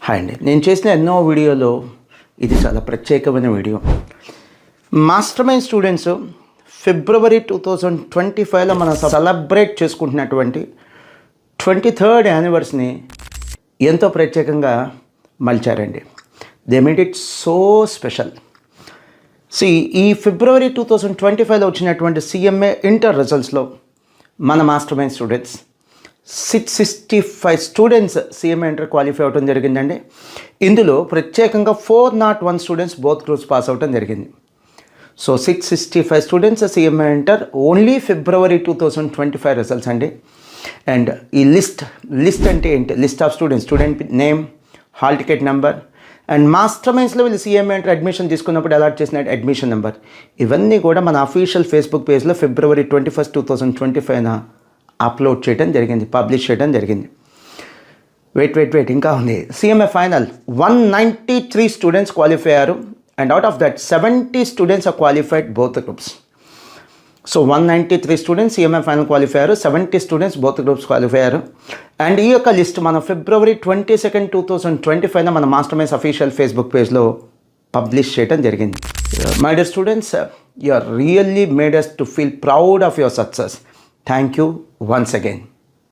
Hi అండి, నేను చేసిన ఎన్నో వీడియోలో ఇది చాలా ప్రత్యేకమైన వీడియో. మాస్టర్ మైండ్ స్టూడెంట్స్ ఫిబ్రవరి 2025లో మనం సెలబ్రేట్ చేసుకుంటున్నటువంటి 23rd యానివర్సరీని ఎంతో ప్రత్యేకంగా మలిచారండి. They made it so special. ఈ ఫిబ్రవరి 2025లో వచ్చినటువంటి CMA ఇంటర్ రిజల్ట్స్లో మన master mind students 665 students CMA inter qualify అవడం జరిగిందండి. ఇందులో ప్రత్యేకంగా 401 స్టూడెంట్స్ బోత్ గ్రూప్స్ పాస్ అవడం జరిగింది. So 665 students CMA inter only February 2025 results అండి. అండ్ ఈ లిస్ట్ అంటే ఏంటి? List of student name, hall ticket number, and master మైండ్స్లో వీళ్ళు CMA ఇంటర్ అడ్మిషన్ తీసుకున్నప్పుడు అలాట్ చేసిన అడ్మిషన్ నెంబర్, ఇవన్నీ కూడా మన అఫీషియల్ ఫేస్బుక్ పేజ్లో ఫిబ్రవరి 21, 2025 అప్లోడ్ చేయడం జరిగింది, పబ్లిష్ చేయడం జరిగింది. వెయిట్ ఇంకా ఉంది. CMA ఫైనల్ 193 స్టూడెంట్స్ క్వాలిఫై అయ్యారు. And out of that 70 students are qualified both groups. So 193 students CMA final qualify అయ్యారు, 70 స్టూడెంట్స్ బోత్ గ్రూప్స్ క్వాలిఫై అయ్యారు. అండ్ ఈ యొక్క లిస్ట్ మనం ఫిబ్రవరి 22, 2025 మన మాస్టర్ మైండ్స్ అఫీషియల్ ఫేస్బుక్ పేజ్లో పబ్లిష్ చేయడం జరిగింది. My dear students, you are really made us to feel proud of your success. Thank you once again.